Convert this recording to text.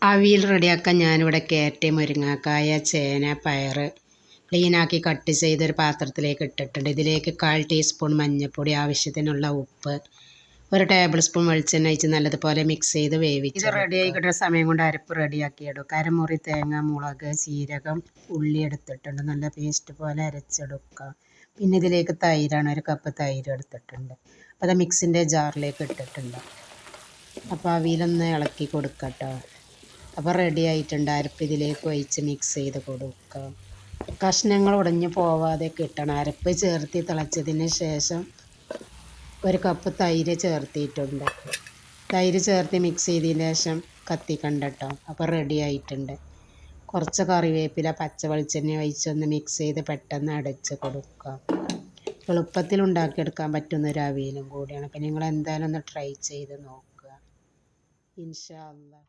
അവിയൽ റെഡിയാക്കാൻ ഞാനിവിടെ ക്യാരറ്റ്, മുരിങ്ങക്കായ, ചേന, പയർ ക്ലീനാക്കി കട്ട് ചെയ്തൊരു പാത്രത്തിലേക്ക് ഇട്ടിട്ടുണ്ട്. ഇതിലേക്ക് 1/4 ടീസ്പൂൺ മഞ്ഞൾപ്പൊടി, ആവശ്യത്തിനുള്ള ഉപ്പ്, 1 ടേബിൾ സ്പൂൺ വെളിച്ചെണ്ണ ഒഴിച്ച് നല്ലതുപോലെ മിക്സ് ചെയ്ത് വേവിച്ച് ഇത് റെഡിയായി കിട്ടുന്ന സമയം കൊണ്ട് അരപ്പ് റെഡിയാക്കി എടുക്കുക. അരമുറി തേങ്ങ, മുളക്, ജീരകം, ഉള്ളി എടുത്തിട്ടുണ്ട്. നല്ല പേസ്റ്റ് പോലെ അരച്ചെടുക്കുക. പിന്നെ ഇതിലേക്ക് തൈരാണ്, 1 കപ്പ് തൈര് എടുത്തിട്ടുണ്ട്. അപ്പോൾ അത് മിക്സിൻ്റെ ജാറിലേക്ക് ഇട്ടിട്ടുണ്ട്. അപ്പോൾ അവിയലൊന്ന് ഇളക്കി കൊടുക്കട്ടോ. അപ്പോൾ റെഡി ആയിട്ടുണ്ട്. അരപ്പ് ഇതിലേക്ക് ഒഴിച്ച് മിക്സ് ചെയ്ത് കൊടുക്കുക. കഷ്ണങ്ങൾ ഉടഞ്ഞു പോവാതെ കിട്ടണം. അരപ്പ് ചേർത്ത് തിളച്ചതിന് ശേഷം 1 കപ്പ് തൈര് ചേർത്തിട്ടുണ്ട്. തൈര് ചേർത്ത് മിക്സ് ചെയ്തതിന് ശേഷം കത്തിക്കണ്ട കേട്ടോ. അപ്പോൾ റെഡി ആയിട്ടുണ്ട്. കുറച്ച് കറിവേപ്പില, പച്ച വെളിച്ചെണ്ണ ഒഴിച്ചൊന്ന് മിക്സ് ചെയ്ത് പെട്ടെന്ന് അടച്ച് കൊടുക്കുക. എളുപ്പത്തിൽ ഉണ്ടാക്കിയെടുക്കാൻ പറ്റുന്നൊരു അവിയലും കൂടിയാണ്. അപ്പോൾ നിങ്ങൾ എന്തായാലും ഒന്ന് ട്രൈ ചെയ്ത് നോക്കുക. ഇൻഷാ അല്ലാഹ്.